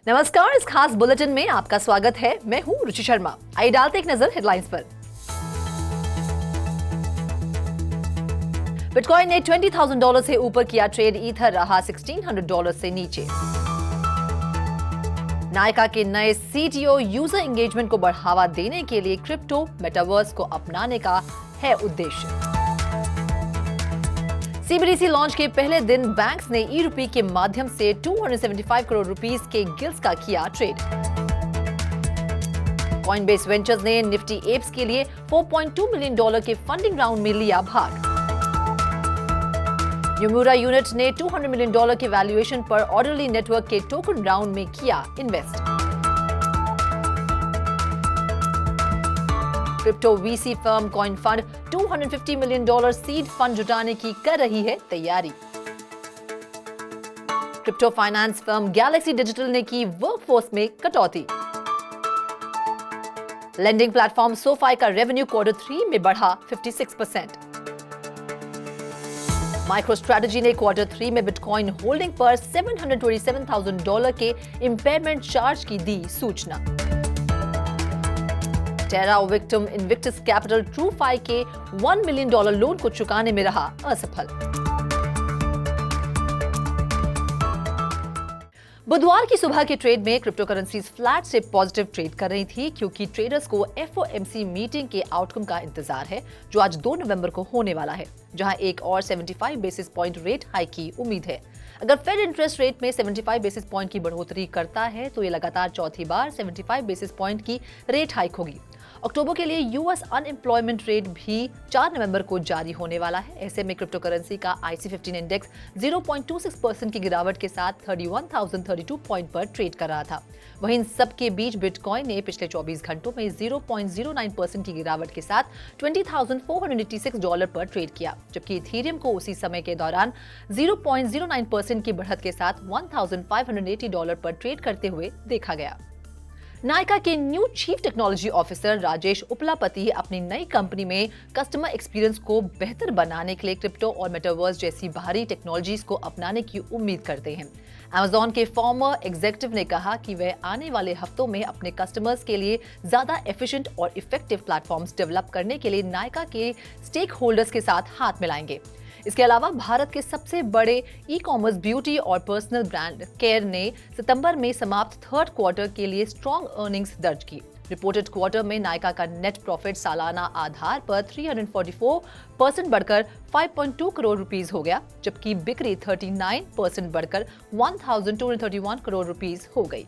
नमस्कार, इस खास बुलेटिन में आपका स्वागत है। मैं हूं रुचि शर्मा। आइए डालते एक नजर हेडलाइंस पर। बिटकॉइन ने $20,000 से ऊपर किया ट्रेड, ईथर रहा $1,600 से नीचे। नायका के नए सीटीओ यूजर एंगेजमेंट को बढ़ावा देने के लिए क्रिप्टो मेटावर्स को अपनाने का है उद्देश्य। सीबीडीसी लॉन्च के पहले दिन बैंक्स ने ई-रुपी के माध्यम से 275 करोड़ रुपीस के गिल्ट्स का किया ट्रेड। कॉइनबेस वेंचर्स ने निफ्टी एप्स के लिए $4.2 मिलियन के फंडिंग राउंड में लिया भाग। यूमुरा यूनिट ने $200 मिलियन के वैल्यूएशन पर ऑर्डरली नेटवर्क के टोकन राउंड में किया invest. Crypto VC firm coin fund $250 million seed fund जुटाने की कर रही है तैयारी। Crypto finance firm Galaxy digital ने की वर्कफोर्स में कटौती। लेंडिंग प्लेटफॉर्म सोफाई का रेवेन्यू Q3 में बढ़ा 56%। माइक्रो स्ट्रेटजी ने Q3 में बिटकॉइन होल्डिंग पर $727,000 के इम्पेयरमेंट चार्ज की दी सूचना। टेरा विक्टिम इन्विक्टस कैपिटल TrueFi के $1 मिलियन लोन को चुकाने में रहा असफल। बुधवार की सुबह के ट्रेड में क्रिप्टो करेंसीज फ्लैट से पॉजिटिव ट्रेड कर रही थी, क्योंकि ट्रेडर्स को FOMC मीटिंग के आउटकम का इंतजार है, जो आज 2 नवंबर को होने वाला है, जहां एक और 75 बेसिस पॉइंट रेट हाइक की उम्मीद है। अगर फेड इंटरेस्ट रेट में 75 बेसिस पॉइंट की बढ़ोतरी करता है तो ये लगातार चौथी बार 75 बेसिस पॉइंट की रेट हाइक होगी। अक्टूबर के लिए यूएस अनएम्प्लॉयमेंट रेट भी 4 नवंबर को जारी होने वाला है। ऐसे में क्रिप्टो करेंसी का IC15 इंडेक्स 0.26% की गिरावट के साथ 31,032 पॉइंट पर ट्रेड कर रहा था। वहीं इन सब के बीच बिटकॉइन ने पिछले 24 घंटों में 0.09% की गिरावट के साथ $20,486 पर ट्रेड किया, जबकि इथेरियम को उसी समय के दौरान 0.09% की बढ़त के साथ $1,580 पर ट्रेड करते हुए देखा गया। नायका के new chief technology officer Rajesh Uppalapati अपनी नई कंपनी में कस्टमर एक्सपीरियंस को बेहतर बनाने के लिए क्रिप्टो और मेटावर्स जैसी बाहरी टेक्नोलॉजीज को अपनाने की उम्मीद करते हैं। Amazon के फॉर्मर एग्जीक्यूटिव ने कहा कि वे आने वाले हफ्तों में अपने कस्टमर्स के लिए ज्यादा एफिशिएंट और इफेक्टिव प्लेटफॉर्म्स डेवलप करने के लिए नायका के स्टेक होल्डर्स के साथ हाथ मिलाएंगे। इसके अलावा भारत के सबसे बड़े ई-कॉमर्स ब्यूटी और पर्सनल ब्रांड केयर ने सितंबर में समाप्त थर्ड क्वार्टर के लिए स्ट्रॉन्ग अर्निंग्स दर्ज की। रिपोर्टेड क्वार्टर में नायका का नेट प्रॉफिट सालाना आधार पर 344% बढ़कर 5.2 करोड़ रुपीस हो गया, जबकि बिक्री 39% बढ़कर 1,231 करोड़ रुपीस हो गई।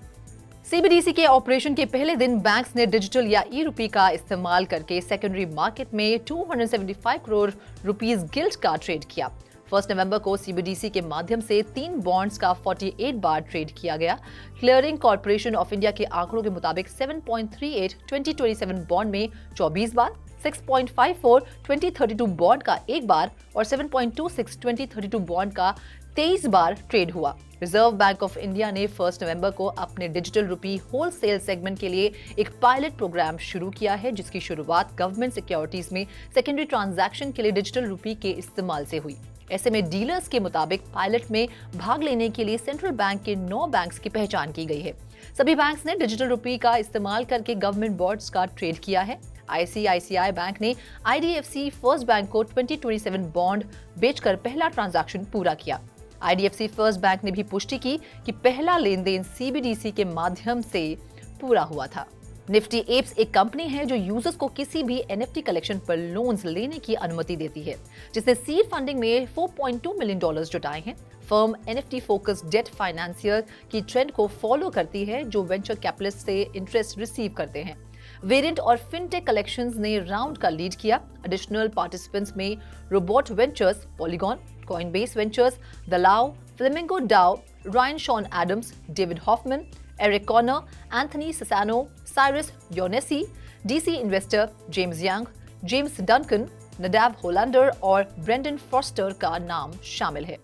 सीबीडीसी के ऑपरेशन के पहले दिन बैंक्स ने डिजिटल या ई-रुपी का इस्तेमाल करके सेकेंडरी मार्केट में 275 करोड़ रुपीस गिल्ट का ट्रेड किया। 1 नवंबर को सीबीडीसी के माध्यम से 3 बॉन्ड्स का 48 बार ट्रेड किया गया। क्लियरिंग कॉर्पोरेशन ऑफ इंडिया के आंकड़ों के मुताबिक 7.38 2027 बॉन्ड में 24 बार, 6.54 2032 बॉन्ड का 1 बार और 7.26 2032 बॉन्ड का 23 बार ट्रेड हुआ। रिजर्व बैंक ऑफ इंडिया ने 1 नवंबर को अपने डिजिटल रुपी होलसेल सेगमेंट के लिए एक पायलट प्रोग्राम शुरू किया है, जिसकी शुरुआत गवर्नमेंट सिक्योरिटीज में सेकेंडरी ट्रांजैक्शन के लिए डिजिटल रुपी के इस्तेमाल से हुई। ऐसे में डीलर्स के मुताबिक पायलट में भाग लेने के लिए सेंट्रल बैंक के 9 बैंक्स की पहचान की गई है। सभी बैंक्स ने डिजिटल रुपी का इस्तेमाल करके गवर्नमेंट बॉन्ड्स का ट्रेड किया है। ICICI बैंक ने IDFC फर्स्ट बैंक को 2027 बॉन्ड बेचकर पहला ट्रांजैक्शन पूरा किया। IDFC फर्स्ट बैंक ने भी पुष्टि की कि पहला लेन देन CBDC के माध्यम से पूरा हुआ था। निफ्टी एप्स एक कंपनी है जो यूजर्स को किसी भी NFT कलेक्शन पर लोन्स लेने की अनुमति देती है, जिसने सीड फंडिंग में $4.2 मिलियन जुटाए हैं। Firm NFT focused debt financier की ट्रेंड को फॉलो करती है, जो वेंचर कैपिटलिस्ट से इंटरेस्ट रिसीव करते हैं। वेरिएंट और फिनटेक कलेक्शंस ने राउंड का लीड किया। एडिशनल पार्टिसिपेंट्स में Robot Ventures, Polygon, Coinbase Ventures, दलाओ, Flamingo DAO, Ryan Sean Adams, David Hoffman, Eric Conner, Anthony Sassano, Cyrus Younessi, DC investor, James Young, James Duncan, Nadav Hollander और Brendan foster का नाम शामिल है।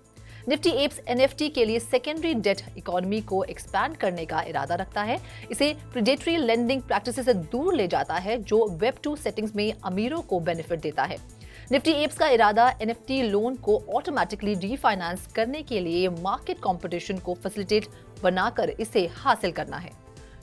Nifty apps NFT के लिए secondary date economy को expand करने का इरादा रखता है। इसे प्रेडेटरी लेंडिंग प्रैक्टिसेस से दूर ले जाता है, जो वेब 2 सेटिंग्स में अमीरों को बेनिफिट देता है। निफ्टी एप्स का इरादा NFT लोन को ऑटोमेटिकली रीफाइनेंस करने के लिए मार्केट कंपटीशन को फैसिलिटेट बनाकर इसे हासिल करना है।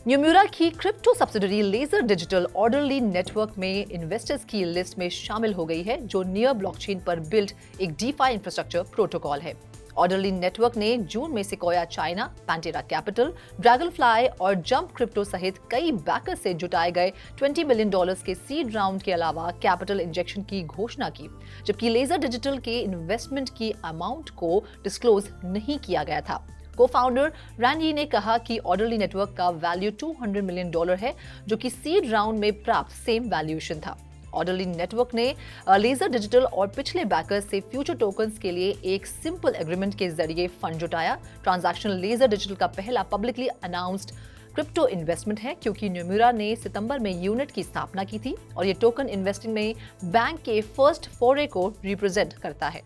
न्यूम्यूरा की crypto subsidiary laser digital orderly network में इन्वेस्टर्स की लिस्ट में शामिल हो गई है, जो नियर ब्लॉकचेन पर बिल्ड एक डीफाई इंफ्रास्ट्रक्चर प्रोटोकॉल है। ऑर्डरली नेटवर्क ने जून में सिकोया चाइना, पैंटेरा कैपिटल, ड्रैगनफ्लाई और जंप क्रिप्टो सहित कई बैकर्स से जुटाए गए $20 मिलियन के सीड राउंड के अलावा कैपिटल इंजेक्शन की घोषणा की, जबकि लेजर डिजिटल के इन्वेस्टमेंट की अमाउंट को डिस्क्लोज नहीं किया गया था। को-फाउंडर रैंडी ने कहा कि ऑर्डरली नेटवर्क का वैल्यू $200 मिलियन है, जो कि सीड राउंड में प्राप्त सेम वैल्यूएशन था। ऑर्डरली नेटवर्क ने लेजर डिजिटल और पिछले बैकर्स से फ्यूचर टोकन्स के लिए एक सिंपल एग्रीमेंट के जरिए फंड जुटाया। ट्रांजैक्शन लेजर डिजिटल का पहला पब्लिकली अनाउंस्ड क्रिप्टो इन्वेस्टमेंट है, क्योंकि न्यूम्यूरा ने सितंबर में यूनिट की स्थापना की थी और ये टोकन इन्वेस्टिंग में बैंक के फर्स्ट फोरे को रिप्रेजेंट करता है।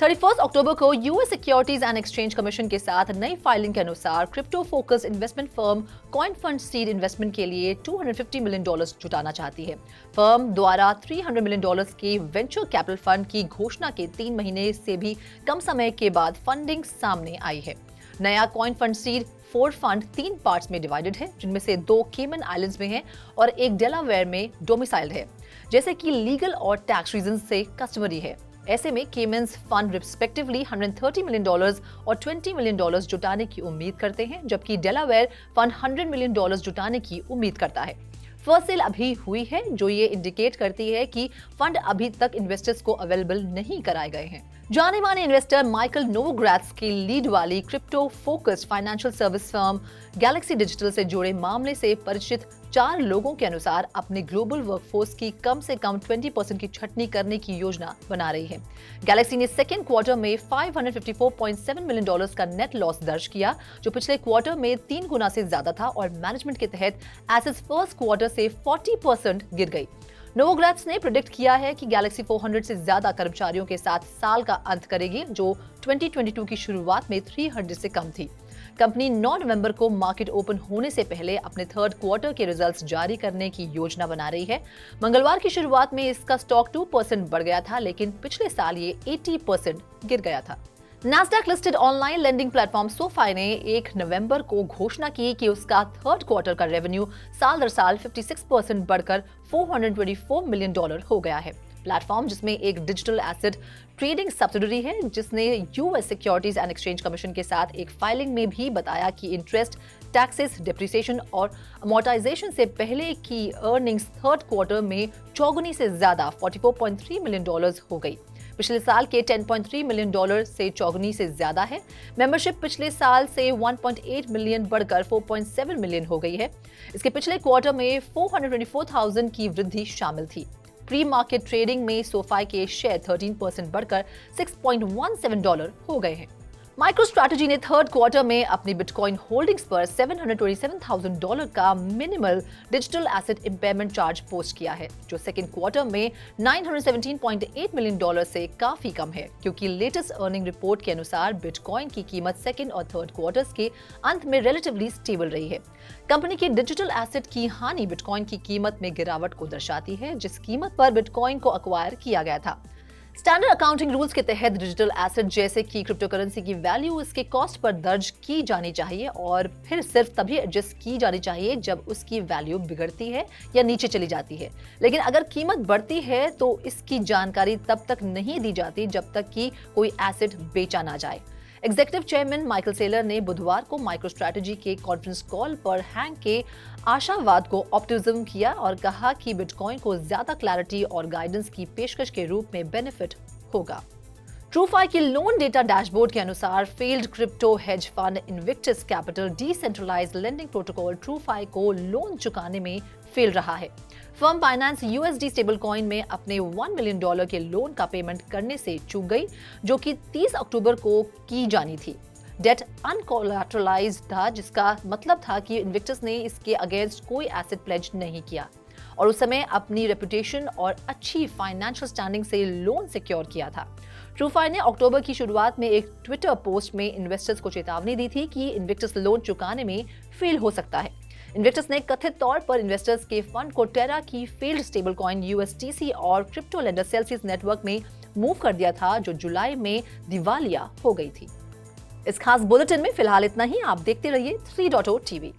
31 अक्टूबर को US securities and exchange commission के साथ नई फाइलिंग के अनुसार crypto focused investment firm coin fund seed investment के लिए $250 मिलियन जुटाना चाहती है। फर्म द्वारा $300 मिलियन के वेंचर कैपिटल फंड की घोषणा के 3 महीने से भी कम समय के बाद फंडिंग सामने आई है। नया coin fund seed 4 fund 3 parts में डिवाइडेड है, जिनमें से 2 केमन आइलैंड्स में है और एक डेलावेयर में डोमिसाइल्ड है, जैसे कि लीगल और टैक्स रीजन से कस्टमरी है। ऐसे में केमन्स फंड रिस्पेक्टिवली $130 मिलियन और $20 मिलियन जुटाने की उम्मीद करते हैं, जबकि डेलावेयर फंड $100 मिलियन जुटाने की उम्मीद करता है। फर्स्ट सेल अभी हुई है, जो ये इंडिकेट करती है कि फंड अभी तक इन्वेस्टर्स को अवेलेबल नहीं कराए गए हैं। जाने माने इन्वेस्टर माइकल नोवोग्रात्स की लीड वाली crypto focused financial service firm Galaxy digital से जुड़े मामले से परिचित 4 लोगों के अनुसार अपने ग्लोबल वर्कफोर्स की कम से कम 20% की छंटनी करने की योजना बना रही है। गैलेक्सी ने सेकेंड क्वार्टर में $554.7 मिलियन का नेट लॉस दर्ज किया, जो पिछले क्वार्टर में 3 गुना से ज्यादा था और मैनेजमेंट के तहत एसेट्स फर्स्ट क्वार्टर से 40% गिर गई। नोवोग्रात्स ने प्रेडिक्ट किया है कि गैलेक्सी 400 से ज्यादा कर्मचारियों के साथ साल का अंत करेगी, जो 2022 की शुरुआत में 300 से कम थी। कंपनी 9 नवंबर को मार्केट ओपन होने से पहले अपने थर्ड क्वार्टर के रिजल्ट्स जारी करने की योजना बना रही है। मंगलवार की शुरुआत में इसका स्टॉक 2% बढ़ गया था, लेकिन पिछले साल ये 80% गिर गया था। Nasdaq listed online lending platform SoFi ने 1 नवंबर को घोषणा की कि उसका थर्ड क्वार्टर का रेवेन्यू साल दर साल 56% बढ़कर $424 मिलियन हो गया है। प्लेटफॉर्म, जिसमें एक डिजिटल एसेट ट्रेडिंग सब्सिडरी है, जिसने US securities and exchange commission के साथ एक फाइलिंग में भी बताया कि इंटरेस्ट, टैक्सेस, डिप्रिसिएशन और अमोर्टाइजेशन से पहले की अर्निंग्स थर्ड क्वार्टर में चौगुनी से ज्यादा $44.3 मिलियन हो गई। पिछले साल के $10.3 मिलियन से चौगुनी से ज्यादा है। मेंबरशिप पिछले साल से 1.8 मिलियन बढ़कर 4.7 मिलियन हो गई है। इसके पिछले क्वार्टर में 424,000 की वृद्धि शामिल थी। प्री मार्केट ट्रेडिंग में सोफाई के शेयर 13% बढ़कर $6.17 हो गए हैं। माइक्रो स्ट्रैटेजी ने थर्ड क्वार्टर में अपनी बिटकॉइन होल्डिंग्स पर $727,000 का minimal digital asset impairment charge post किया है, जो सेकेंड क्वार्टर में $917.8 मिलियन से काफी कम है, क्योंकि लेटेस्ट अर्निंग रिपोर्ट के अनुसार बिटकॉइन की कीमत सेकेंड और थर्ड क्वार्टर्स के अंत में रिलेटिवली स्टेबल रही है। कंपनी की डिजिटल एसेट की हानि बिटकॉइन की कीमत में गिरावट को दर्शाती है, जिस कीमत पर बिटकॉइन को एक्वायर किया गया था। स्टैंडर्ड अकाउंटिंग रूल्स के तहत डिजिटल एसेट जैसे कि क्रिप्टो करेंसी की वैल्यू इसके कॉस्ट पर दर्ज की जानी चाहिए और फिर सिर्फ तभी एडजस्ट की जानी चाहिए जब उसकी वैल्यू बिगड़ती है या नीचे चली जाती है। लेकिन अगर कीमत बढ़ती है तो इसकी जानकारी तब तक नहीं दी जाती जब तक कि कोई एसेट बेचा ना जाए। एग्जीक्यूटिव चेयरमैन माइकल सेलर ने बुधवार को माइक्रो स्ट्रैटेजी के कॉन्फ्रेंस कॉल पर हैंग के आशावाद को ऑप्टिमिज्म किया और कहा कि बिटकॉइन को ज्यादा क्लैरिटी और गाइडेंस की पेशकश के रूप में बेनिफिट होगा। ट्रूफाई की लोन डेटा डैशबोर्ड के अनुसार failed crypto hedge fund Invictus Capital decentralised lending protocol TrueFi को लोन चुकाने में फेल रहा है। Firm Binance USD stablecoin में अपने $1 मिलियन के लोन का पेमेंट करने से चूक गई, जो कि 30 अक्टूबर को की जानी थी। डेट अनकोलैटरलाइज्ड था, जिसका मतलब था कि इन्विक्टस ने इसके अगेंस्ट कोई एसेट प्लेज नहीं किया और उस समय अपनी रेपुटेशन और अच्छी फाइनेंशियल स्टैंडिंग से लोन सिक्योर किया था। ट्रूफाई ने अक्टूबर की शुरुआत में एक ट्विटर पोस्ट में इन्वेस्टर्स को चेतावनी दी थी कि इन्विक्टस लोन चुकाने में फेल हो सकता है। इन्विक्टस ने कथित तौर पर इन्वेस्टर्स के फंड को टेरा की फेल्ड स्टेबल कॉइन USTC और क्रिप्टो लेंडर सेल्सियस नेटवर्क में मूव कर दिया था, जो जुलाई में दिवालिया हो गई थी। इस खास बुलेटिन में फिलहाल इतना ही। आप देखते रहिए 3.0 टीवी।